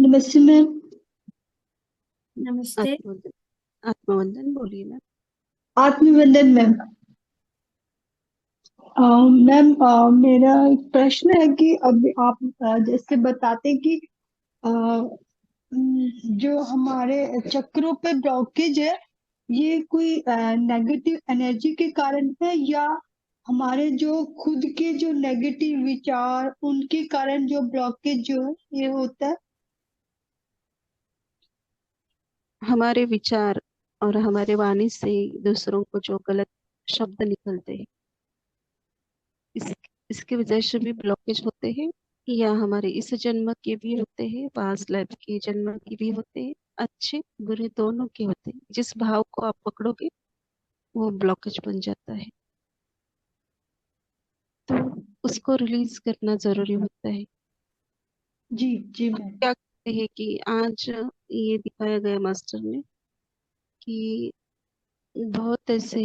नमस्ते मैम। नमस्ते। आत्मवंदन। आत्मवंदन बोलिए मैम। आत्मनिवेदन मैम। मैम, मेरा एक प्रश्न है कि अब आप जैसे बताते कि अ, जो हमारे चक्रों पे ब्लॉकेज है, ये कोई नेगेटिव एनर्जी के कारण है या हमारे जो खुद के जो नेगेटिव विचार उनके कारण जो ब्लॉकेज जो है ये होता है। हमारे विचार और हमारे वाणी से दूसरों को जो गलत शब्द निकलते हैं, इस इसकी वजह से भी ब्लॉकेज होते हैं। या हमारे इस जन्म के भी होते हैं, पास्ट लाइफ के जन्म के भी होते हैं, अच्छे बुरे दोनों के होते हैं। जिस भाव को आप पकड़ोगे वो ब्लॉकेज बन जाता है, तो उसको रिलीज करना जरूरी होता है। जी जी हम मैम। क्या करते हैं कि आज ये दिखाया गया मास्टर ने कि बहुत ऐसे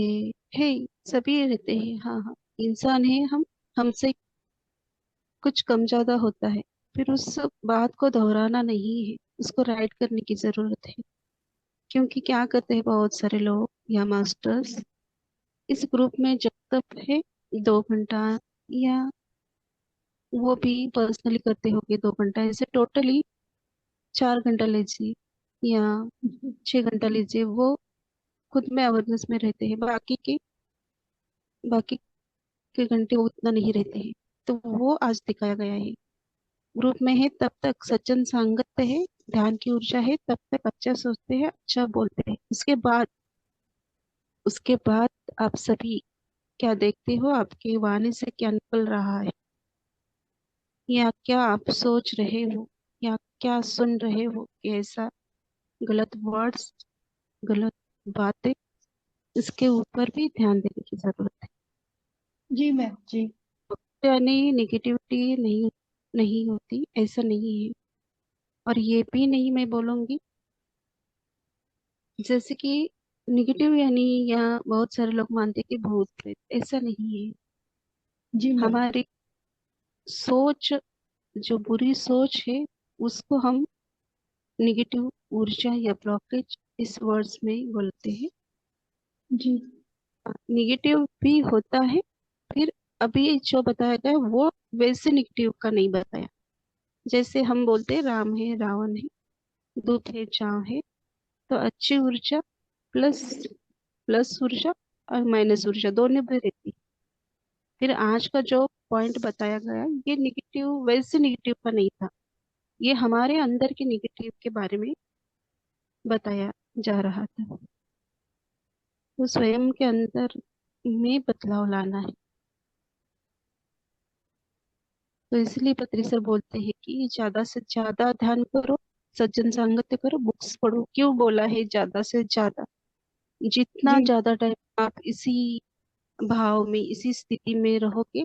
है, सभी रहते हैं, हाँ हाँ, इंसान है हम, हमसे कुछ कम ज्यादा होता है। फिर उस बात को दोहराना नहीं है, उसको राइट करने की जरूरत है। क्योंकि क्या करते हैं बहुत सारे लोग या मास्टर्स इस ग्रुप में जब तक है 2 घंटा, या वो भी पर्सनली करते होंगे 2 घंटा, ऐसे टोटली 4 घंटा लीजिए या 6 घंटा लीजिए, वो खुद में अवेयरनेस में रहते हैं। बाकी के घंटे वो उतना नहीं रहते हैं। तो वो आज दिखाया गया है, ग्रुप में है तब तक सज्जन संगत है, ध्यान की ऊर्जा है, तब तक अच्छा सोचते हैं, अच्छा बोलते हैं। उसके बाद आप सभी क्या देखते हो, आपके वाणी से क्या निकल रहा है, या क्या आप सोच रहे हो, या क्या सुन रहे हो, कैसा गलत वर्ड्स, गलत बातें, इसके ऊपर भी ध्यान देने की जरूरत है। जी मैम जी। यानी नेगेटिविटी नहीं, नहीं होती, ऐसा नहीं है। और ये भी नहीं मैं बोलूंगी जैसे कि निगेटिव यानी, या बहुत सारे लोग मानते हैं कि भूत प्रेत, ऐसा नहीं है। जी मैम। हमारी सोच, जो बुरी सोच है, उसको हम निगेटिव ऊर्जा या ब्लॉकेज इस वर्ड्स में बोलते हैं। जी निगेटिव भी होता है। फिर अभी जो बताया गया वो वैसे निगेटिव का नहीं बताया। जैसे हम बोलते हैं राम है, रावण है, दूध है, चाव है, तो अच्छी ऊर्जा प्लस प्लस ऊर्जा और माइनस ऊर्जा दोनों भी रहती है। फिर आज का जो पॉइंट बताया गया, ये निगेटिव वैसे निगेटिव का नहीं था, ये हमारे अंदर के निगेटिव के बारे में बताया जा रहा था। तो स्वयं के अंदर में बदलाव लाना है। तो इसलिए पत्री सर बोलते हैं कि ज्यादा से ज्यादा ध्यान करो, सज्जन संगत करो, बुक्स पढ़ो। क्यों बोला है ज्यादा से ज्यादा? जितना जी ज्यादा टाइम आप इसी भाव में, इसी स्थिति में रहोगे,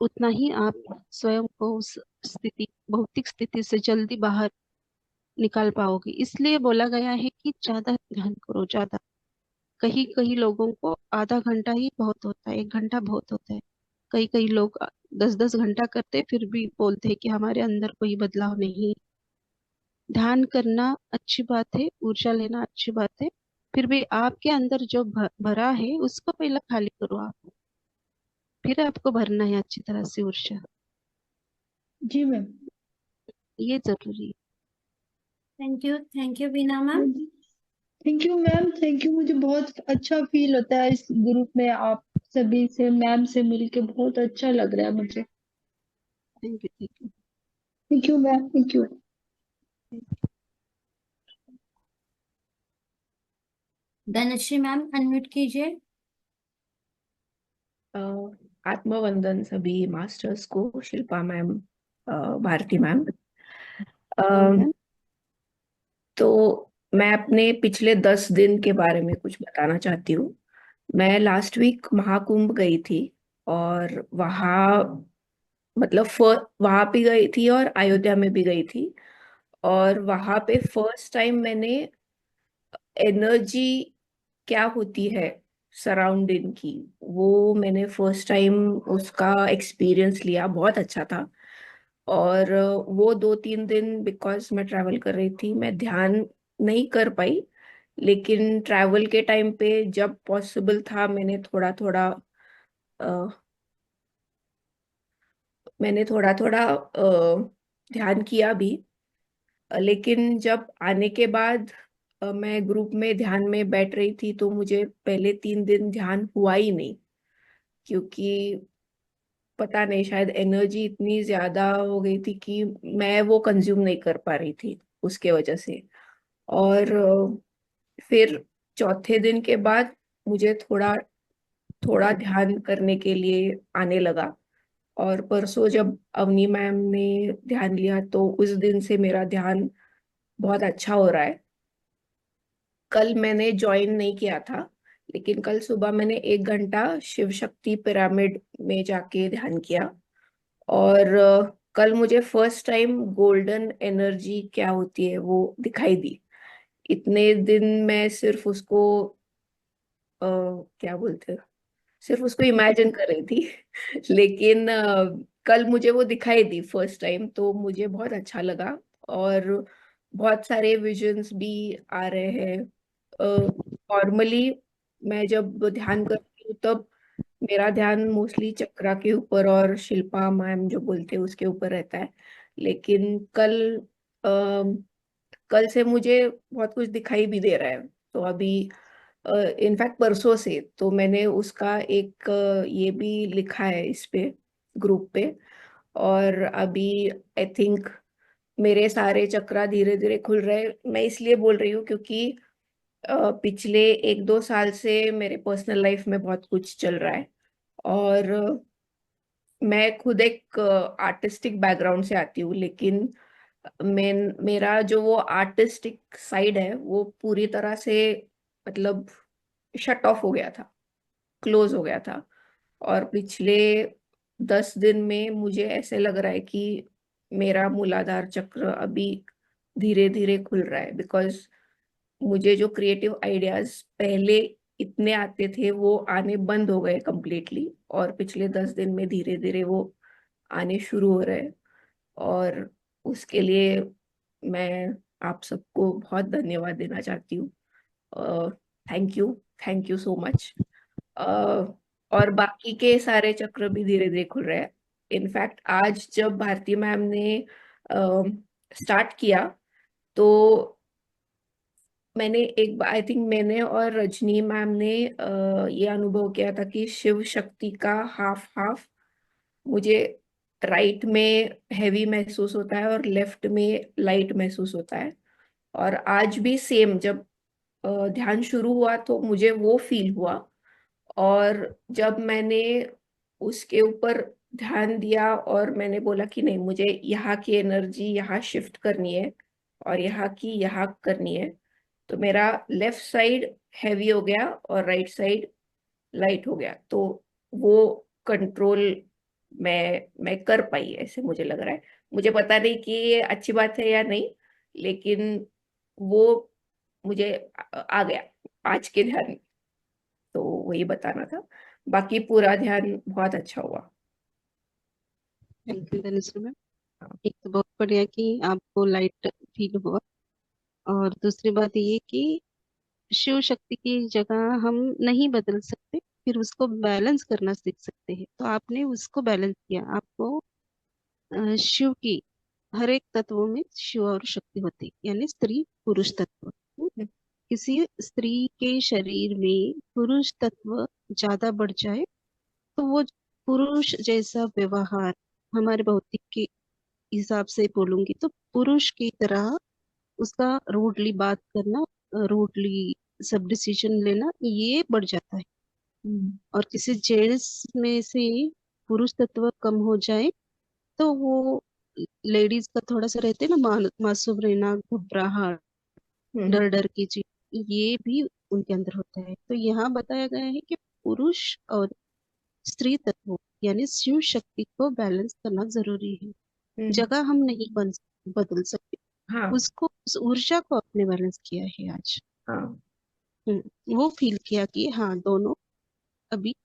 उतना ही आप स्वयं को उस स्थिति, भौतिक स्थिति से जल्दी बाहर निकाल पाओगे। इसलिए बोला गया है कि ज्यादा ध्यान करो, ज्यादा। कहीं कहीं लोगों को आधा घंटा ही बहुत होता है, 1 घंटा बहुत होता है। कई कई लोग 10-10 घंटा करते फिर भी बोलते हैं कि हमारे अंदर कोई बदलाव नहीं। ध्यान करना अच्छी बात है, ऊर्जा लेना अच्छी बात है। फिर भी आपके अंदर जो भरा है उसको पहले खाली करो आप, फिर आपको भरना है अच्छी तरह से ऊर्जा। जी मैम। ये जरूरी thank you Bina ma'am. Thank you ma'am, thank you. मुझे बहुत अच्छा फील होता है इस ग्रुप में आप सभी से, मैम से मिलके बहुत अच्छा लग रहा है मुझे। है। Thank you. Thank you ma'am, thank you. Dhanashree ma'am unmute कीजिए। अ, आत्मवंदन सभी मास्टर्स को, शिल्पा मैम, भारती मैम। वंदन। तो मैं अपने पिछले 10 दिन के बारे में कुछ बताना चाहती हूँ। मैं लास्ट वीक महाकुंभ गई थी, और वहाँ मतलब वहाँ भी गई थी और अयोध्या में भी गई थी। और वहाँ पे फर्स्ट टाइम मैंने एनर्जी क्या होती है सराउंडिंग की, वो मैंने फर्स्ट टाइम उसका एक्सपीरियंस लिया। बहुत अच्छा था। और वो 2-3 दिन बिकॉज मैं ट्रैवल कर रही थी, मैं ध्यान नहीं कर पाई। लेकिन ट्रैवल के टाइम पे जब पॉसिबल था मैंने थोड़ा थोड़ा ध्यान किया भी। लेकिन जब आने के बाद मैं ग्रुप में ध्यान में बैठ रही थी तो मुझे पहले 3 दिन ध्यान हुआ ही नहीं, क्योंकि पता नहीं, शायद एनर्जी इतनी ज्यादा हो गई थी कि मैं वो कंज्यूम नहीं कर पा रही थी उसके वजह से। और फिर चौथे दिन के बाद मुझे थोड़ा थोड़ा ध्यान करने के लिए आने लगा। और परसों जब अवनी मैम ने ध्यान लिया तो उस दिन से मेरा ध्यान बहुत अच्छा हो रहा है। कल मैंने ज्वाइन नहीं किया था, लेकिन कल सुबह मैंने 1 घंटा शिव शक्ति पिरामिड में जाके ध्यान किया। और कल मुझे फर्स्ट टाइम गोल्डन एनर्जी क्या होती है वो दिखाई दी। इतने दिन मैं सिर्फ उसको क्या बोलते हैं, सिर्फ उसको इमेजिन कर रही थी लेकिन कल मुझे वो दिखाई दी फर्स्ट टाइम, तो मुझे बहुत अच्छा लगा। और बहुत सारे विजन्स भी आ रहे हैं। नॉर्मली मैं जब ध्यान करती हूँ तब मेरा ध्यान मोस्टली चक्रा के ऊपर और शिल्पा मैम जो बोलते हैं उसके ऊपर रहता है। लेकिन कल से मुझे बहुत कुछ दिखाई भी दे रहा है। तो अभी इनफैक्ट परसों से तो मैंने उसका एक ये भी लिखा है इस पे, ग्रुप पे। और अभी आई थिंक मेरे सारे चक्रा धीरे धीरे खुल रहे हैं। मैं इसलिए बोल रही हूँ क्योंकि पिछले 1-2 साल से मेरे पर्सनल लाइफ में बहुत कुछ चल रहा है। और मैं खुद एक आर्टिस्टिक बैकग्राउंड से आती हूँ, लेकिन मेरा जो वो आर्टिस्टिक साइड है वो पूरी तरह से, मतलब, शट ऑफ हो गया था, क्लोज हो गया था। और पिछले 10 दिन में मुझे ऐसे लग रहा है कि मेरा मूलाधार चक्र अभी धीरे धीरे खुल रहा है। बिकॉज मुझे जो क्रिएटिव आइडियाज पहले इतने आते थे वो आने बंद हो गए completely, और पिछले 10 दिन में धीरे धीरे वो आने शुरू हो रहे हैं। और उसके लिए मैं आप सबको बहुत धन्यवाद देना चाहती हूँ। Thank you, thank you so much. और बाकी के सारे चक्र भी धीरे धीरे खुल रहे हैं। इनफैक्ट आज जब भारती मैम ने स्टार्ट किया तो मैंने एक आई थिंक मैंने और रजनी मैम ने ये अनुभव किया था कि शिव शक्ति का हाफ हाफ मुझे राइट में हैवी महसूस होता है और लेफ्ट में लाइट महसूस होता है। और आज भी सेम, जब ध्यान शुरू हुआ तो मुझे वो फील हुआ। और जब मैंने उसके ऊपर ध्यान दिया और मैंने बोला कि नहीं, मुझे यहाँ की एनर्जी यहाँ शिफ्ट करनी है और यहाँ की यहाँ करनी है, तो मेरा लेफ्ट साइड हैवी हो गया और राइट साइड लाइट हो गया। तो वो कंट्रोल मैं कर पाई, ऐसे मुझे लग रहा है। मुझे पता नहीं कि ये अच्छी बात है या नहीं, लेकिन वो मुझे आ गया आज के ध्यान में। तो वही बताना था। बाकी पूरा ध्यान बहुत अच्छा हुआ। Thank you Dhanushree ma'am. एक तो बहुत बढ़िया कि आपको लाइट फील हुआ, और दूसरी बात ये कि शिव शक्ति की जगह हम नहीं बदल सकते, फिर उसको बैलेंस करना सीख सकते हैं। तो आपने उसको बैलेंस किया। आपको शिव की हर एक तत्वों में शिव और शक्ति होती है, यानी स्त्री पुरुष तत्व। किसी स्त्री के शरीर में पुरुष तत्व ज्यादा बढ़ जाए तो वो पुरुष जैसा व्यवहार, हमारे भौतिक के हिसाब से बोलूंगी तो पुरुष की तरह उसका रूडली बात करना, रूडली सब डिसीजन लेना, ये बढ़ जाता है। और किसी जेंट्स में से पुरुष तत्व कम हो जाए तो वो लेडीज का थोड़ा सा रहते हैं ना, मासूम रहना, घबराहट, हम्म। डर डर की चीज, ये भी उनके अंदर होता है। तो यहाँ बताया गया है कि पुरुष और स्त्री तत्व यानी शिव शक्ति को बैलेंस करना जरूरी है। हम्म। जगह हम नहीं बदल सकते, हाँ। उसको, उस ऊर्जा को आपने बैलेंस किया है आज। हाँ। वो फील किया कि हाँ दोनों अभी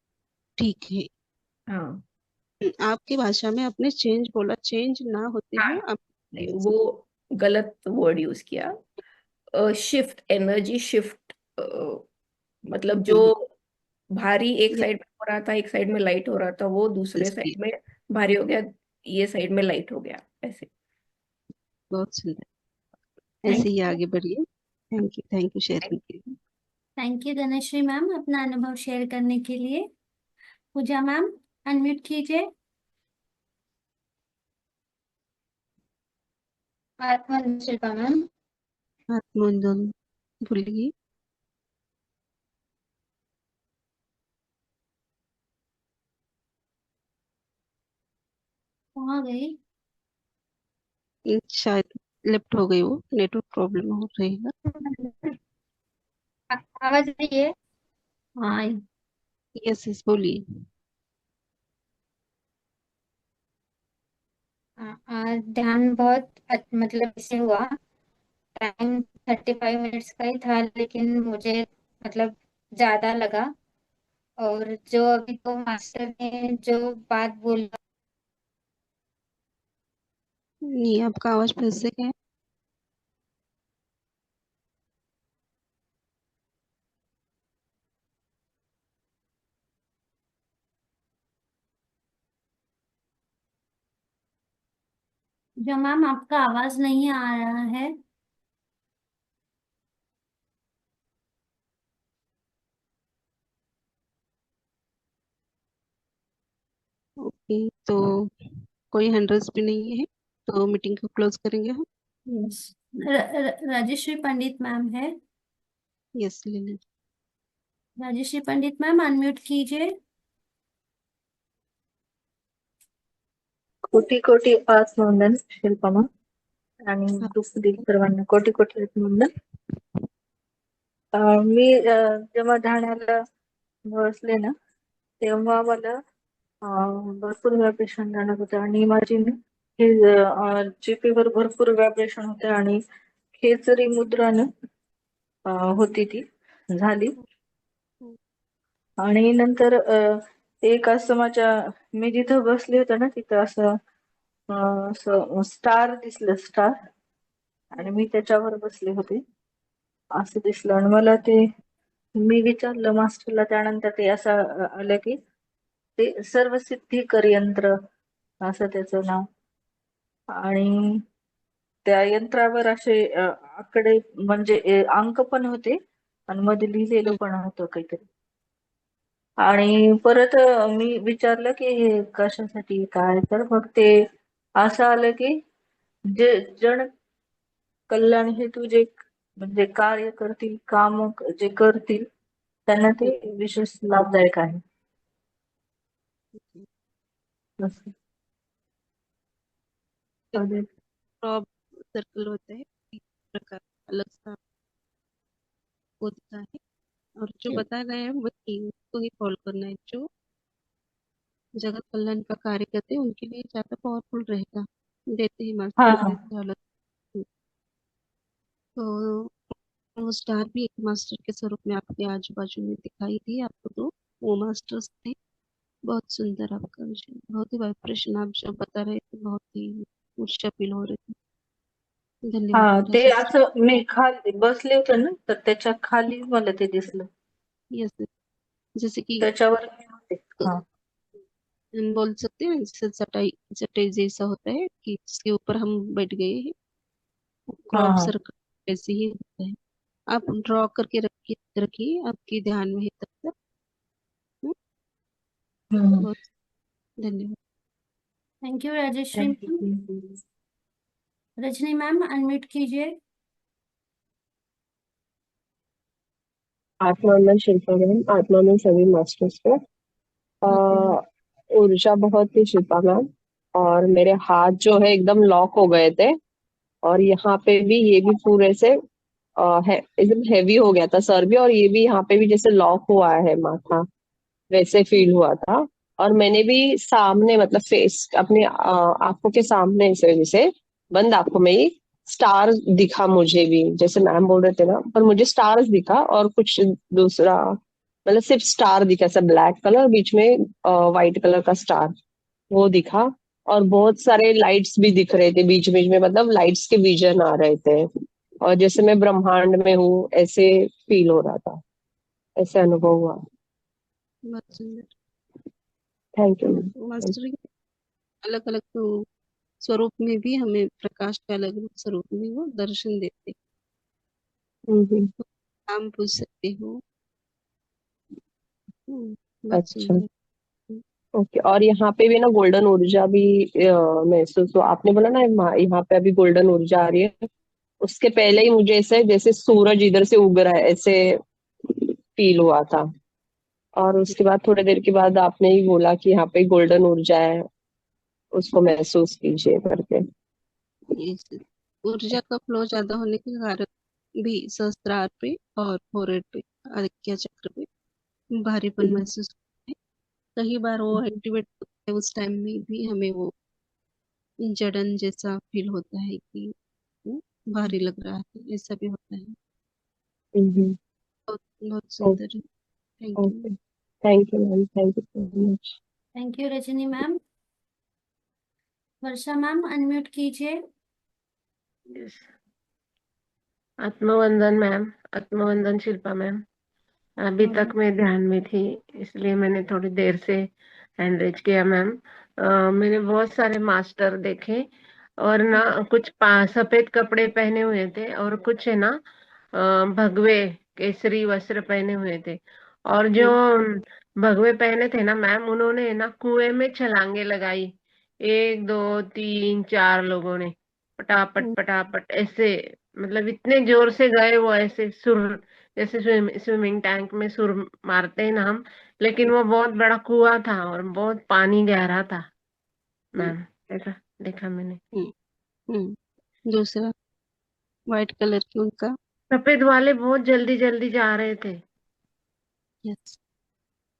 ठीक है। हाँ। आपकी भाषा में आपने चेंज बोला, चेंज ना होते हाँ, हुए आप नहीं वो गलत वर्ड यूज किया। शिफ्ट, एनर्जी शिफ्ट, मतलब जो भारी एक यस साइड में हो रहा था, एक साइड में लाइट हो रहा था, वो दूसरे प्लीज, साइड में भारी हो गया, ये साइड में लाइट हो गया, ऐसे। बहुत सुंदर। ऐसे थैंक ही यू। आगे बढ़िए। थैंक यू शेयरिंग के लिए। थैंक यू धनश्री मैम अपना अनुभव शेयर करने के लिए। पूजा मैम अनम्यूट कीजिए। आत्मनिर्भरता मैम। आत्मोन्नयन भूलिए। कहाँ गई? शायद लेफ्ट हो गई, वो नेटवर्क प्रॉब्लम हो रही है। आवाज आ रही है? हाँ। यस यस बोलिए। ध्यान बहुत मतलब इससे हुआ। टाइम 35 मिनट्स का ही था, लेकिन मुझे मतलब ज्यादा लगा। और जो अभी तो मास्टर ने जो बात बोला, नहीं, आपका आवाज फिर से क्या है? जो मैम आपका आवाज नहीं आ रहा है। ओके, तो कोई हैंडल्स भी नहीं है, तो मीटिंग को क्लोज करेंगे हम। यस। राजेश्री पंडित मैम है। यस ले लीजिए। राजेश्री पंडित मैम अनम्यूट कीजिए। कोटी कोटी आत्मवंदन शिल्पमा आणि हाँ, ग्रुप डी सर्वांना कोटी कोटी आत्मवंदन। मी जेव्हा ठाण्याला बसले ना, तेव्हा मला भरपूर व्हायब्रेशन जाणवत होते आणि माझी जीपी वर भरपूर व्हायब्रेशन होते आणि खेचरी मुद्रान होती, ती झाली. आणि नंतर एक असं मी जिथं बसले होते ना, तिथं असं स्टार दिसलं, स्टार. आणि मी त्याच्यावर बसले होते, असं दिसलं. आणि मला ते, मी विचारलं मास्टरला, त्यानंतर ते असं आलं की ते सर्वसिद्धीकर यंत्र असं त्याचं नाव. आणि त्या यंत्रावर असे आकडे म्हणजे अंक पण होते आणि मध्ये लिहिलेलं पण होतं काहीतरी. आणि परत मी विचारलं की हे कशासाठी काय, तर मग ते असं आलं की जे जण कल्याण हेतू जे म्हणजे कार्य करतील, काम जे करतील, त्यांना ते विशेष लाभदायक आहे. असं. अरे, क्रॉप सर्कल होता है, इस प्रकार अलग सा होता है। और जो बताया गया है वही उसको ही फॉलो करना है। जो जगत कल्याण का कार्य करते हैं उनके लिए ज्यादा पावरफुल रहेगा, देते ही हाँ मास्टर हाँ देते अलग। तो वो स्टार भी एक मास्टर के स्वरूप में आपके आजू बाजू में दिखाई दी आपको, तो वो मास्टर्स थे। बहुत सुंदर आपका विषय, बहुत ही वाइब्रेशन आप जो बता रहे थे, बहुत ही ऊर्जा फील हो रही थी। धन्यवाद हा, ते राजेश। असं मी खाली बसले होते ना, तर त्याच्या खाली मला ते दिसलं, यस, जैसे कि त्याच्यावर मी होते. हा हम बोल सकते हैं जैसे चटाई, चटाई जैसा होता है कि इसके ऊपर हम बैठ गए हैं, हाँ क्रॉप हाँ. सर्कल ऐसे ही होता है। आप ड्रॉ करके रखिए, रखिए आपके ध्यान में है तब तक। हम्म, हम्म. बहुत धन्यवाद। Thank you Rajeshri thank ma'am. You. Rajni ma'am unmute कीजिए। आत्मानंद शिल्पा मैम, आत्मानंद सभी मास्टर्स को। आत्मा ऊर्जा बहुत थी शिल्पा मैम, और मेरे हाथ जो है एकदम लॉक हो गए थे, और यहाँ पे भी ये भी पूरे से है एकदम हैवी हो गया था सर भी, और ये भी यहाँ पे भी जैसे लॉक हुआ है माथा, वैसे फील हुआ था। और मैंने भी सामने मतलब फेस अपने आंखों के सामने इस वजह से बंद आंखों में ही स्टार दिखा मुझे भी, जैसे मैम बोल रहे थे ना, पर मुझे स्टार्स दिखा और कुछ दूसरा मतलब सिर्फ स्टार दिखा, सब ब्लैक कलर बीच में व्हाइट कलर का स्टार। वो दिखा। और बहुत सारे लाइट्स भी दिख रहे थे बीच बीच में, मतलब लाइट्स के विजन आ रहे थे, और जैसे मैं ब्रह्मांड में हूँ ऐसे फील हो रहा था, ऐसे अनुभव हुआ। बहुत सुंदर। Thank you. मास्टर अलग अलग स्वरूप में भी हमें प्रकाश के अलग अलग स्वरूप में वो दर्शन देते। हम्म। नाम पूछ सकते हो। बहुत अच्छा। सुंदर। ओके। और यहाँ पे भी ना गोल्डन ऊर्जा भी महसूस हुआ। आपने बोला ना यहाँ पे अभी गोल्डन ऊर्जा आ रही है, उसके पहले ही मुझे ऐसे जैसे सूरज इधर से उग रहा है ऐसे फील हुआ था। और उसके बाद थोड़ी देर के बाद आपने ही बोला कि यहाँ पे गोल्डन ऊर्जा है, उसको महसूस कीजिए करके। इस ऊर्जा का फ्लो ज्यादा होने के कारण भी सहस्त्रार पे और फोrehead पे, आज्ञा चक्र पे भारीपन महसूस होता है। कई बार वो एक्टिवेट होता है, उस टाइम में भी हमें वो जड़न जैसा फील होता है कि भारी लग रहा है, ऐसा भी होता है। हम्म। बहुत बहुत सुंदर है। Thank you. Okay. Thank you ma'am, thank you so much. Thank you Rajni ma'am. Varsha ma'am unmute कीजिए। यस। आत्मवंदन मैम, आत्मवंदन शिल्पा मैम। अभी तक मैं ध्यान में थी, इसलिए मैंने थोड़ी देर से हैंड रेज किया मैम। मैंने बहुत सारे मास्टर देखे, और ना कुछ सफेद कपड़े पहने हुए थे, और कुछ है ना भगवे केसरी वस्त्र पहने हुए थे। और जो भगवे पहने थे ना मैम, उन्होंने ना कुएं में छलांगे लगाई, 1 2 3 4 लोगों ने पटापट पटापट ऐसे, मतलब इतने जोर से गए वो, ऐसे सुर, जैसे स्विमिंग टैंक में सुर मारते हैं ना हम। लेकिन वो बहुत बड़ा कुआं था और बहुत पानी गहरा था मैम, ऐसा देखा मैंने। दूसरा व्हाइट कलर की उनका। सफेद वाले बहुत जल्दी जल्दी जा रहे थे। यस।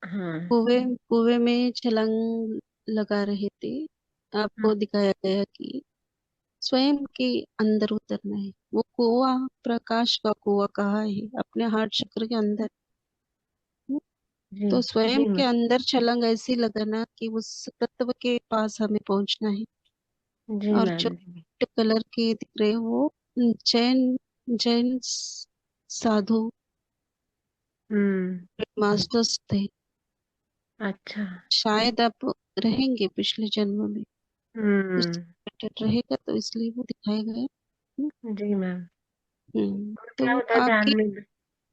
हाँ। कुएं कुएं में छलांग लगा रहे थे। आपको दिखाया गया कि स्वयं के अंदर उतरना है। वो कुआं प्रकाश का कुआं कहाँ है? अपने हार्ट चक्र के अंदर। जी तो स्वयं जी के मैम। अंदर छलांग ऐसी लगाना कि उस तत्व के पास हमें पहुंचना है। जी और जो मैम जी। कलर के दिख रहे हैं वो जैन जैन साधु हम्म। मास्टर्स थे। अच्छा। शायद आप रहेंगे पिछले जन्म में, कुछ हम्म। related रहेगा तो इसलिए वो दिखाया गया। जी मैम। और क्या तो होता है ध्यान आपके में? जी।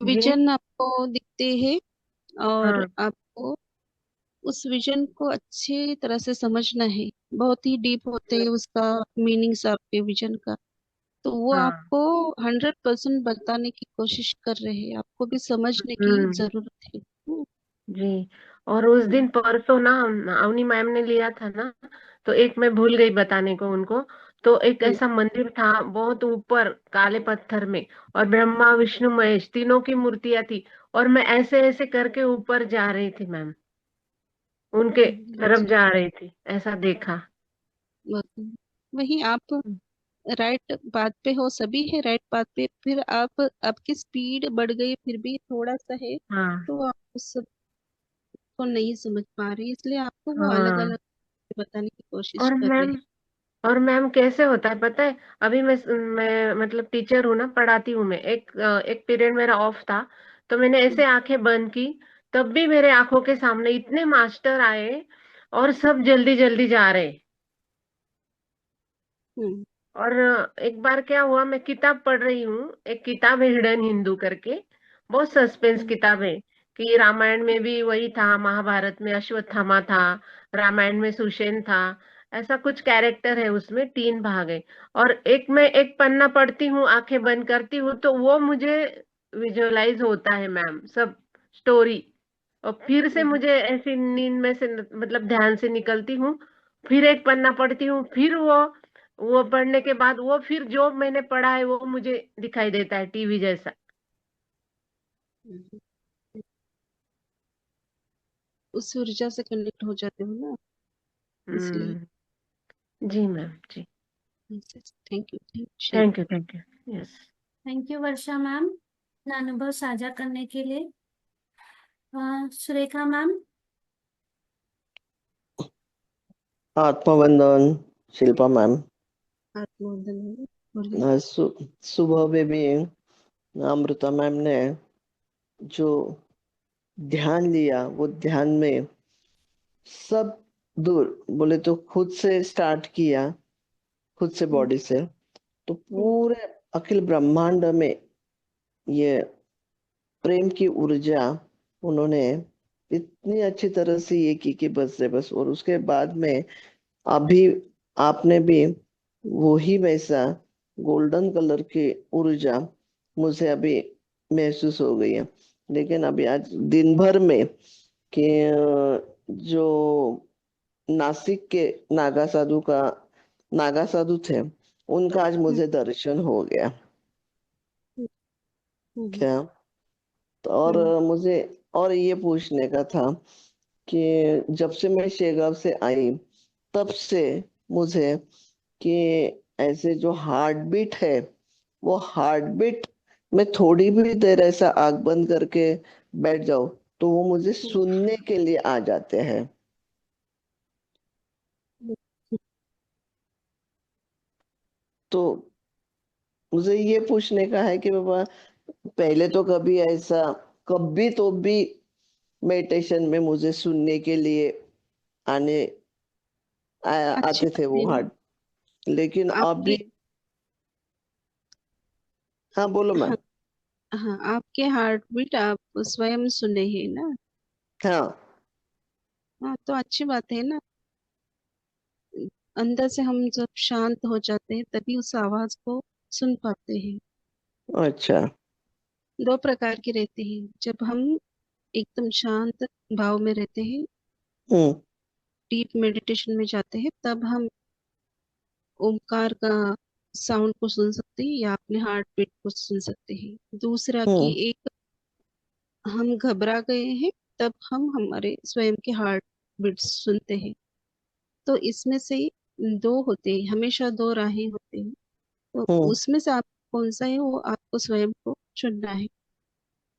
विजन आपको दिखते हैं, और हाँ आपको उस विजन को अच्छी तरह से समझना है। बहुत ही डीप होते हैं उसका मीनिंग्स आपके विजन का। तो वो हाँ। आपको 100% बताने की कोशिश कर रहे हैं, आपको भी समझने की हम्म। जरूरत है। जी। और उस दिन परसों ना अवनी मैम ने लिया था ना, तो एक मैं भूल गई बताने को उनको। तो एक ऐसा मंदिर था बहुत ऊपर काले पत्थर में, और ब्रह्मा विष्णु महेश तीनों की मूर्तियां थी, और मैं ऐसे ऐसे करके ऊपर जा रही थी मैम, उनके तरफ जा रही थी, ऐसा देखा। वही आप राइट बात पे हो, सभी है राइट बात पे। फिर आप आपकी स्पीड बढ़ गई फिर भी थोड़ा सा है, हाँ। तो आप उस सब को नहीं समझ पा रहे, इसलिए आपको वो अलग हाँ। अलग बताने की कोशिश और कर रहे मैम, हैं। और मैम कैसे होता है पता है? अभी मैं मतलब टीचर हूँ ना, पढ़ाती हूँ मैं। एक पीरियड मेरा ऑफ था, तो मैंने ऐसे आंखें बंद की, तब भी मेरे आंखों के सामने इतने मास्टर आए, और सब जल्दी जल्दी जा रहे। हम्म और एक बार क्या हुआ, मैं किताब पढ़ रही हूँ, एक किताब है हिडन हिंदू करके, बहुत सस्पेंस किताब है, कि रामायण में भी वही था, महाभारत में अश्वत्थामा था, रामायण में सुषेण था, ऐसा कुछ कैरेक्टर है उसमें, 3 भाग है। और मैं एक पन्ना पढ़ती हूँ, आंखें बंद करती हूँ, तो वो मुझे विजुअलाइज होता है मैम, सब स्टोरी। और फिर से मुझे ऐसी नींद में से मतलब ध्यान से निकलती हूँ, फिर एक पन्ना पढ़ती हूँ, फिर वो पढ़ने के बाद वो फिर जो मैंने पढ़ा है वो मुझे दिखाई देता है, टीवी जैसा। हम्म। उस ऊर्जा से कनेक्ट हो जाते हो ना, इसलिए। हम्म। जी मैम जी। Thank you share. Thank you, thank you. Yes. Thank you Varsha ma'am अपना अनुभव साझा करने के लिए। सुरेखा मैम। आत्मवंदन शिल्पा मैम। आत्मवंदन मैम, बोलिए। सुबह में भी अमृता मैम ने जो ध्यान लिया, वो ध्यान में सब दूर बोले तो खुद से स्टार्ट किया, खुद से बॉडी से, तो पूरे अखिल ब्रह्मांड में ये प्रेम की ऊर्जा उन्होंने इतनी अच्छी तरह से ये की कि बस से बस। और उसके बाद में अभी आपने भी वही वैसा गोल्डन कलर की ऊर्जा मुझे अभी महसूस हो गई है। लेकिन अभी आज दिन भर में कि जो नासिक के नागा साधु थे, उनका आज मुझे दर्शन हो गया। क्या तो और मुझे और ये पूछने का था कि जब से मैं शेगांव से आई तब से मुझे कि ऐसे जो हार्ट बीट है, वो हार्ट बीट में थोड़ी भी देर ऐसा आंख बंद करके बैठ जाओ तो वो मुझे सुनने के लिए आ जाते हैं। तो मुझे ये पूछने का है कि बाबा, पहले तो कभी ऐसा कभी तो भी मेडिटेशन में मुझे सुनने के लिए आने अच्छी आते थे बात वो है ना। हार्ट, लेकिन आपके अभी। हाँ बोलो मैम। हाँ, हाँ, आपके हार्ट बीट आप स्वयं सुने हैं ना। हाँ हाँ, तो अच्छी बात है ना। अंदर से हम जब शांत हो जाते हैं तभी उस आवाज को सुन पाते हैं। अच्छा। दो प्रकार की रहती है, जब हम एकदम शांत भाव में रहते हैं, हम्म डीप मेडिटेशन में जाते हैं, तब हम ओमकार का साउंड को सुन सकते हैं या अपने हार्ट बीट को सुन सकते हैं। दूसरा कि हम्म एक हम घबरा गए हैं, तब हम हमारे स्वयं के हार्ट बीट सुनते हैं। तो इसमें से दो होते हैं, हमेशा दो राहें होते हैं। तो हम्म उसमें से आप कौन सा है वो आपको स्वयं को चुनना है।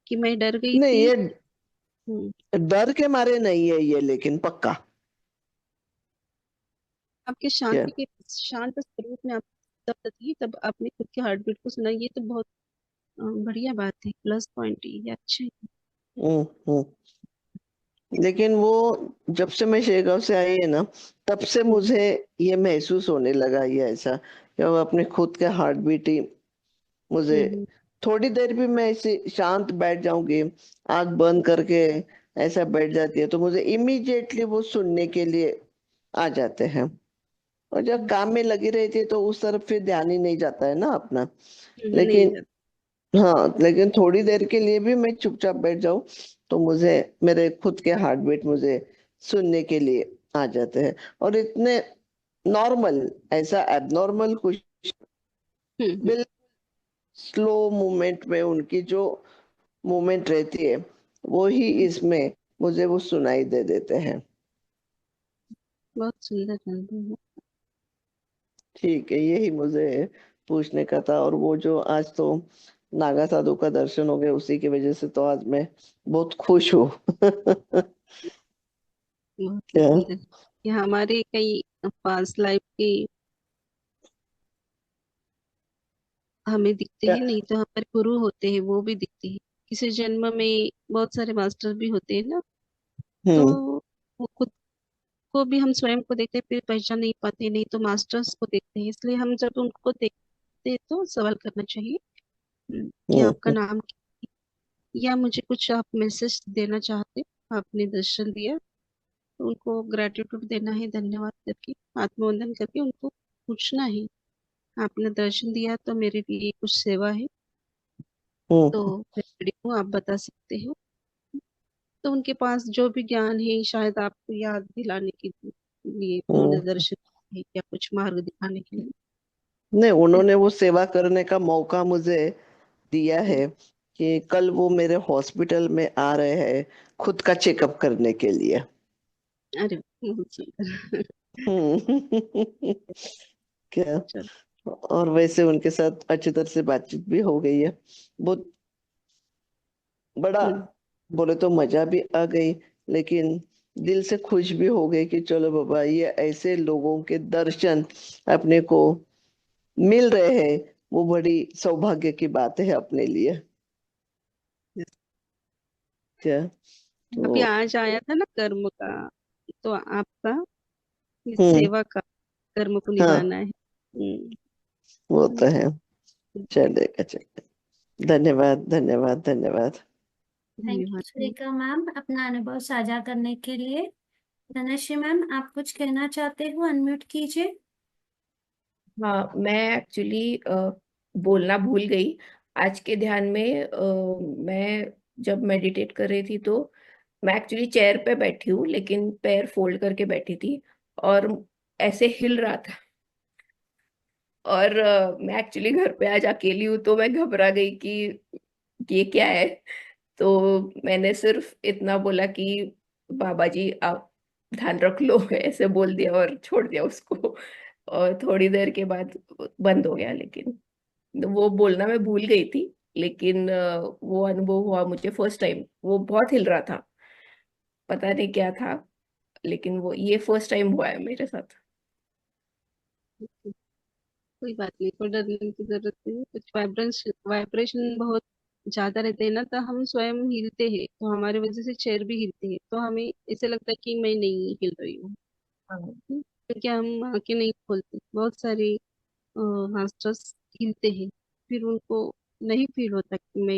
कि मैं डर गई नहीं, थी। ये हम्म, डर के मारे नहीं है ये, लेकिन पक्का। आपके क्या? शांत स्वरूप में आप तब थी, तब आपने खुद के हार्ट बीट को सुना। ये तो बहुत बढ़िया बात है, प्लस पॉइंट है, ये अच्छे है। हम्म। लेकिन वो जब से मैं शेगांव से आई है ना, तब से हम्म, मुझे ये महसूस होने लगा, ये ऐसा कि वो अपने खुद के हार्ट बीट ही मुझे हम्म, थोड़ी देर भी मैं ऐसे शांत बैठ जाऊंगी, आंख बंद करके ऐसा बैठ जाती है तो मुझे इमीडिएटली वो सुनने के लिए आ जाते हैं। और जब काम में लगी रहती है तो उस तरफ फिर ध्यान ही नहीं जाता है ना अपना। नहीं लेकिन जाता। हाँ, लेकिन थोड़ी देर के लिए भी मैं चुपचाप बैठ जाऊं तो मुझे मेरे खुद के हार्ट बीट मुझे सुनने के लिए आ जाते हैं। और इतने नॉर्मल, ऐसा एबनॉर्मल कुछ, हम्म, बिल्कुल स्लो मूवमेंट में उनकी जो मूवमेंट रहती है वो ही इसमें मुझे वो सुनाई दे देते हैं। बहुत सुंदर अनुभव है। ठीक है, यही मुझे पूछने का था। और वो जो आज तो नागा साधु का दर्शन हो गया, उसी की वजह से तो आज मैं बहुत खुश हूँ। बहुत ही क्या? सुंदर। ये हमारे कई पास्ट लाइफ के हमें दिखते क्या? हैं, नहीं तो हमारे गुरु होते हैं वो भी दिखते हैं। किसी जन्म में बहुत सारे मास्टर भी होते हैं ना। तो हम्म वो खुद को भी हम स्वयं को देखते हैं, फिर पहचान नहीं पाते, नहीं तो मास्टर्स को देखते हैं। इसलिए हम जब उनको देखते हैं तो सवाल करना चाहिए, कि आपका हम्म नाम क्या है? या मुझे कुछ आप मैसेज देना चाहते हैं, आपने दर्शन दिया तो उनको ग्रेटिट्यूड देना है, धन्यवाद करके, आत्मवंदन करके उनको पूछना है, आपने दर्शन दिया तो मेरे लिए कुछ सेवा है तो हम्म मैं रेडी हूँ, आप बता सकते हो। तो उनके पास जो भी ज्ञान है शायद आपको याद दिलाने के लिए उन्होंने हम्म। दर्शन दिए या कुछ मार्ग दिखाने के लिए। नहीं, ऐसे- उन्होंने वो सेवा करने का मौका मुझे दिया है कि कल वो मेरे हॉस्पिटल में आ रहे हैं खुद का चेकअप करने के लिए। अरे बहुत सुंदर। हम्म। क्या? चलो। और वैसे उनके साथ अच्छी तरह से बातचीत भी हो गई है। बहुत बड़ा हम्म, बोले तो मजा भी आ गई, लेकिन दिल से खुश भी हो गए कि चलो बाबा, ये ऐसे लोगों के दर्शन अपने को मिल रहे हैं, वो बड़ी सौभाग्य की बात है अपने लिए। क्या अभी तो आज आया था ना कर्म का, तो आपका इस हम्म, सेवा का कर्म को हाँ निभाना है। वो तो है। चलेगा, चलेगा। धन्यवाद, धन्यवाद, धन्यवाद। थैंक यू धन्यवाद। सुरेखा मैम अपना अनुभव साझा करने के लिए। धनश्री मैम, आप कुछ कहना चाहते हो? अनम्यूट कीजिए। हाँ, मैं एक्चुअली बोलना भूल गई। आज के ध्यान में मैं जब मेडिटेट कर रही थी तो मैं एक्चुअली चेयर पे बैठी हूँ, लेकिन पैर फोल्ड करके बैठी थी और ऐसे हिल रहा था। और मैं एक्चुअली घर पे आज अकेली हूँ, तो मैं घबरा गई कि ये क्या है। तो मैंने सिर्फ इतना बोला कि बाबा जी आप ध्यान रख लो, ऐसे बोल दिया और छोड़ दिया उसको। और थोड़ी देर के बाद बंद हो गया। लेकिन वो बोलना मैं भूल गई थी, लेकिन वो अनुभव हुआ मुझे फर्स्ट टाइम। वो बहुत हिल रहा था, पता नहीं क्या था, लेकिन वो ये फर्स्ट टाइम हुआ है मेरे साथ। कोई बात नहीं, कोई डरने की जरूरत नहीं है। कुछ वाइब्रेशन बहुत ज्यादा रहते हैं ना, तो हम स्वयं हिलते हैं, तो हमारे वजह से चेयर भी हिलती है, तो हमें ऐसे लगता है कि मैं नहीं हिल रही हूँ। हाँ। क्योंकि हम आंखें नहीं खोलते। बहुत सारे मास्टर्स हिलते हैं, फिर उनको नहीं फील होता कि मैं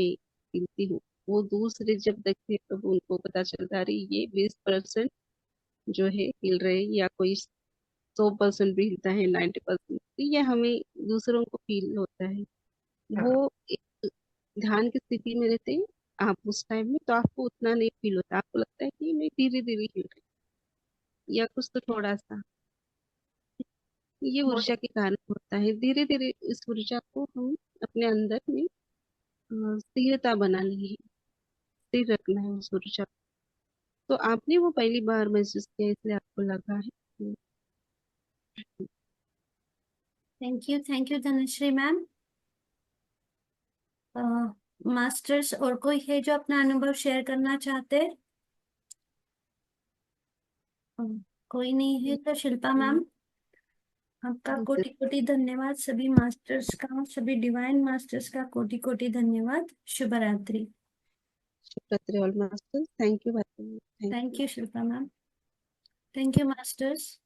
हिलती हूँ। वो दूसरे जब देखते हैं तब उनको पता चलता है, अरे ये 20% जो है हिल रहे हैं, या कोई 100% भी हिलता है, 90%। तो ये हमें दूसरों को फील होता है। हाँ। वो एक ध्यान की स्थिति में रहते हैं आप उस टाइम में, तो आपको उतना नहीं फील होता। आपको लगता है कि मैं धीरे धीरे हिल रही हूँ, या कुछ तो थोड़ा सा। ये ऊर्जा के कारण होता है। धीरे धीरे इस ऊर्जा को हम अपने अंदर में स्थिरता बनानी है, स्थिर रखना है उस ऊर्जा को। तो आपने वो पहली बार महसूस किया, इसलिए आपको लगा है। Thank you Dhanashree ma'am. Masters और कोई है जो अपना अनुभव शेयर करना चाहते हैं? कोई नहीं है तो शिल्पा मैम, आपका कोटि कोटि धन्यवाद। सभी मास्टर्स का, सभी डिवाइन मास्टर्स का कोटि कोटि धन्यवाद। शुभ रात्रि। शुभ all masters. Thank you. Thank you Shilpa ma'am. Thank you masters.